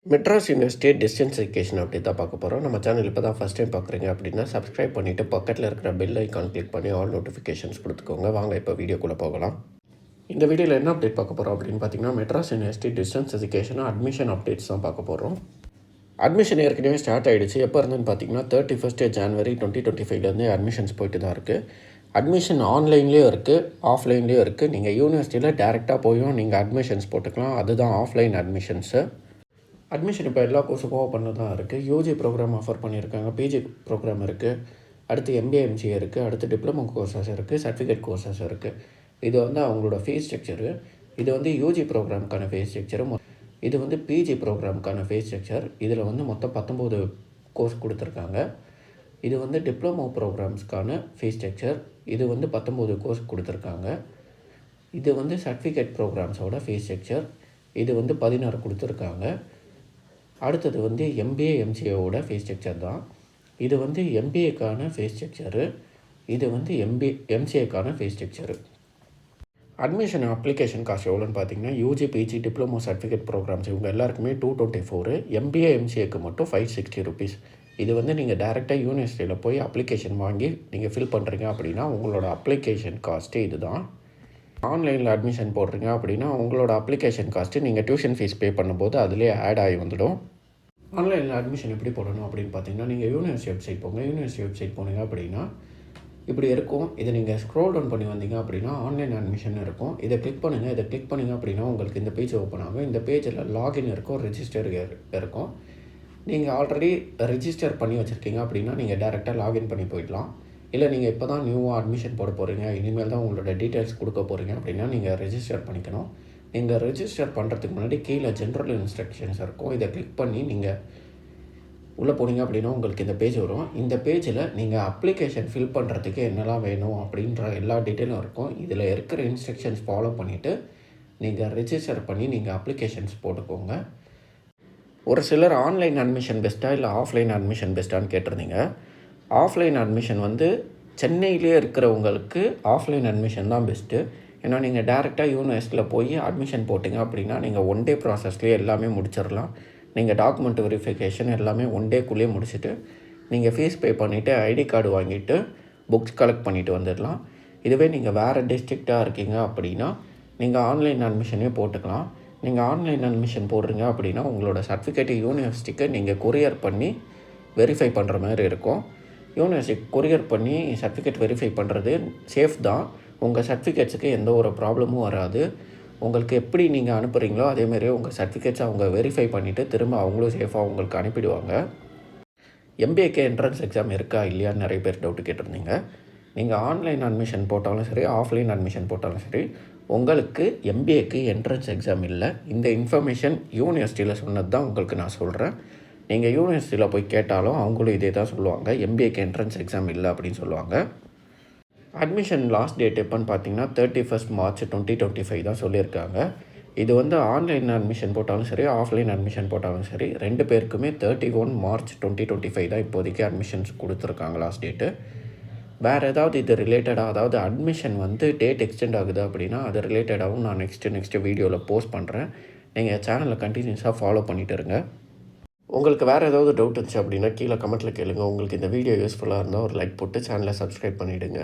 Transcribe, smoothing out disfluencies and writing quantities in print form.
Madras university distance education அப்படி தான் பார்க்க போகிறோம். நம்ம சேனல் இப்போ தான் ஃபஸ்ட் டைம் பார்க்குறீங்க அப்படின்னா சப்ஸ்கிரைப் பண்ணிவிட்டு பக்கத்தில் இருக்கிற பெல் ஐக்கான் கிளிக் பண்ணி ஆல் நோட்டிஃபிகேஷன்ஸ் கொடுத்துக்கோங்க. வாங்க இப்போ வீடியோக்குள்ளே போகலாம். இந்த வீடியோவில் என்ன அப்டேட் பார்க்க போகிறோம் அப்படின்னு பார்த்தீங்கன்னா, Madras university distance education admission updates தான் பார்க்க போகிறோம். அட்மிஷன் ஏற்கனவே ஸ்டார்ட் ஆகிடுச்சு. எப்போ இருந்துன்னு பார்த்தீங்கன்னா 31 ஜனவரி 2025 அட்மிஷன்ஸ் போயிட்டு தான் இருக்குது. அட்மிஷன் ஆன்லைன்லேயும் இருக்குது, ஆஃப்லைன்லேயும் இருக்குது. நீங்கள் யூனிவர்சிட்டியில் டேரெக்டாக போயும் நீங்கள் அட்மிஷன்ஸ் போட்டுக்கலாம். அதுதான் ஆஃப்லைன் அட்மிஷன்ஸு. அட்மிஷன் இப்போ எல்லா கோர்ஸுக்கும் ஓப்பனில் தான் இருக்குது. யூஜி ப்ரோக்ராம் ஆஃபர் பண்ணியிருக்காங்க, பிஜி ப்ரோக்ராம் இருக்குது, அடுத்து எம்பிஏ எம்சிஏ இருக்குது, அடுத்து டிப்ளமோ கோர்சஸ் இருக்குது, சர்டிஃபிகேட் கோர்சஸ் இருக்குது. இது அவங்களோட ஃபீஸ் ஸ்ட்ரக்சரு. இது யூஜி ப்ரோக்ராமுக்கான ஃபீஸ் ஸ்ட்ரக்சரு. இது பிஜி ப்ரோக்ராமுக்கான ஃபீஸ் ஸ்ட்ரக்சர். இதில் மொத்தம் 19 கோர்ஸ் கொடுத்துருக்காங்க. இது டிப்ளமோ ப்ரோக்ராம்ஸ்க்கான ஃபீஸ் ஸ்ட்ரக்சர். இது 19 கோர்ஸ் கொடுத்துருக்காங்க. இது சர்டிஃபிகேட் ப்ரோக்ராம்ஸோட ஃபீஸ் ஸ்ட்ரக்சர். இது 16 கொடுத்துருக்காங்க. அடுத்தது எம்பிஏ எம்சிஏவோட ஃபீஸ் ஸ்ட்ரக்சர் தான். இது எம்பிஏக்கான ஃபீஸ் ஸ்ட்ரக்சரு. இது எம்சிஏக்கான fees structure. Admission application cost எவ்வளோன்னு பார்த்தீங்கன்னா, UG PG diploma certificate programmes இவங்க எல்லாருக்குமே 224. எம்பிஏ எம்சிஏக்கு மட்டும் 560 ருபீஸ். இது நீங்கள் டேரெக்டாக யூனிவர்சிட்டியில் போய் அப்ளிகேஷன் வாங்கி நீங்கள் ஃபில் பண்ணுறீங்க அப்படின்னா உங்களோட அப்ளிகேஷன் காஸ்ட்டு இது தான். ஆன்லைனில் அட்மிஷன் போடுறீங்க அப்படின்னா உங்களோட அப்ளிகேஷன் காஸ்ட்டு நீங்கள் டியூஷன் ஃபீஸ் பே பண்ணும்போது அதிலே ஆட் ஆகி வந்துடும். ஆன்லைனில் அட்மிஷன் எப்படி போடணும் அப்படின்னு பார்த்தீங்கன்னா, நீங்கள் யூனிவர்சிட்டி வெப்சைட் போங்க. யூனிவர்சிட்டி வெப்சைட் போனீங்க அப்படின்னா இப்படி இருக்கும். இதை நீங்கள் ஸ்க்ரோல் டவுன் பண்ணி வந்தீங்க அப்படின்னா ஆன்லைன் அட்மிஷன் இருக்கும். இதை கிளிக் பண்ணுங்கள். இதை கிளிக் பண்ணிங்க அப்படின்னா உங்களுக்கு இந்த பேஜ் ஓப்பன் ஆகும். இந்த பேஜில் லாகின் இருக்கும், ரெஜிஸ்டர் இருக்கும். நீங்கள் ஆல்ரெடி ரெஜிஸ்டர் பண்ணி வச்சுருக்கீங்க அப்படின்னா நீங்கள் டேரெக்டாக லாகின் பண்ணி போயிடலாம். இல்லை நீங்கள் இப்போ தான் நியூவாக அட்மிஷன் போட போகிறீங்க, இனிமேல் தான் உங்களோட டீட்டெயில்ஸ் கொடுக்க போகிறீங்க அப்படின்னா நீங்கள் ரெஜிஸ்டர் பண்ணிக்கணும். நீங்கள் ரெஜிஸ்டர் பண்ணுறதுக்கு முன்னாடி கீழே ஜென்ரல் இன்ஸ்ட்ரக்ஷன்ஸ் இருக்கும். இதை கிளிக் பண்ணி நீங்கள் உள்ளே போனீங்க அப்படின்னா உங்களுக்கு இந்த பேஜ் வரும். இந்த பேஜில் நீங்கள் அப்ளிகேஷன் ஃபில் பண்ணுறதுக்கு என்னெல்லாம் வேணும் அப்படின்ற எல்லா டீட்டெயிலும் இருக்கும். இதில் இருக்கிற இன்ஸ்ட்ரக்ஷன்ஸ் ஃபாலோ பண்ணிவிட்டு நீங்கள் ரெஜிஸ்டர் பண்ணி நீங்கள் அப்ளிகேஷன்ஸ் போட்டுக்கோங்க. ஒரு சிலர் ஆன்லைன் அட்மிஷன் பெஸ்ட்டாக இல்லை ஆஃப்லைன் அட்மிஷன் பெஸ்ட்டான்னு கேட்டிருந்தீங்க. ஆஃப்லைன் அட்மிஷன் சென்னையிலே இருக்கிறவங்களுக்கு ஆஃப்லைன் அட்மிஷன் தான் பெஸ்ட்டு. ஏன்னா நீங்கள் டேரெக்டாக யூனிவர்சிட்டியில் போய் அட்மிஷன் போட்டிங்க அப்படின்னா நீங்கள் ஒன் டே ப்ராசஸ்லேயே எல்லாமே முடிச்சிடலாம். நீங்கள் டாக்குமெண்ட் வெரிஃபிகேஷன் எல்லாமே ஒன் டேக்குள்ளேயே முடிச்சுட்டு நீங்கள் ஃபீஸ் பே பண்ணிவிட்டு ஐடி கார்டு வாங்கிட்டு புக்ஸ் கலெக்ட் பண்ணிவிட்டு வந்துடலாம். இதுவே நீங்கள் வேறு டிஸ்ட்ரிக்டாக இருக்கீங்க அப்படின்னா நீங்கள் ஆன்லைன் அட்மிஷனே போட்டுக்கலாம். நீங்கள் ஆன்லைன் அட்மிஷன் போடுறீங்க அப்படின்னா உங்களோட சர்டிஃபிகேட்டு யூனிவர்சிட்டிக்கு நீங்கள் கொரியர் பண்ணி வெரிஃபை பண்ணுற மாதிரி இருக்கும். யூனிவர்சிட்டி கொரியர் பண்ணி சர்டிஃபிகேட் வெரிஃபை பண்ணுறது சேஃப் தான். உங்கள் சர்டிஃபிகேட்ஸுக்கு எந்த ஒரு ப்ராப்ளமும் வராது. உங்களுக்கு எப்படி நீங்கள் அனுப்புகிறீங்களோ அதேமாரி உங்கள் சர்டிஃபிகேட்ஸ் அவங்க வெரிஃபை பண்ணிவிட்டு திரும்ப அவங்களும் சேஃபாக உங்களுக்கு அனுப்பிடுவாங்க. எம்பிஏக்கு என்ட்ரன்ஸ் எக்ஸாம் இருக்கா இல்லையான்னு நிறைய பேர் டவுட்டு கேட்டிருந்தீங்க. நீங்கள் ஆன்லைன் அட்மிஷன் போட்டாலும் சரி, ஆஃப்லைன் அட்மிஷன் போட்டாலும் சரி, உங்களுக்கு எம்பிஏக்கு என்ட்ரன்ஸ் எக்ஸாம் இல்லை. இந்த இன்ஃபர்மேஷன் யூனிவர்சிட்டியில் சொன்னது தான் உங்களுக்கு நான் சொல்கிறேன். நீங்கள் யூனிவர்சிட்டியில் போய் கேட்டாலும் அவங்களும் இதே தான் சொல்லுவாங்க, எம்பிஏக்கு என்ட்ரன்ஸ் எக்ஸாம் இல்லை அப்படின்னு சொல்லுவாங்க. அட்மிஷன் லாஸ்ட் டேட் எப்போன்னு பார்த்தீங்கன்னா 31 மார்ச் 2025 தான் சொல்லியிருக்காங்க. இது ஆன்லைன் அட்மிஷன் போட்டாலும் சரி, ஆஃப்லைன் அட்மிஷன் போட்டாலும் சரி, 2 பேருக்குமே 31 மார்ச் 2025 தான் இப்போதைக்கு அட்மிஷன்ஸ் கொடுத்துருக்காங்க லாஸ்ட் டேட்டு. வேறு ஏதாவது இது ரிலேட்டடாக, அதாவது அட்மிஷன் டேட் எக்ஸ்டெண்ட் ஆகுது அப்படின்னா அது ரிலேட்டடாகவும் நான் நெக்ஸ்ட்டு வீடியோவில் போஸ்ட் பண்ணுறேன். நீங்கள் சேனலை கண்டினியூஸாக ஃபாலோ பண்ணிட்டு இருங்க. உங்களுக்கு வேறு ஏதாவது டவுட் இருந்துச்சு அப்படின்னா கீழே கமெண்ட்டில் கேளுங்க. உங்களுக்கு இந்த வீடியோ யூஸ்ஃபுல்லாக இருந்தால் ஒரு லைக் போட்டு சேனலை சப்ஸ்கிரைப் பண்ணிவிடுங்க.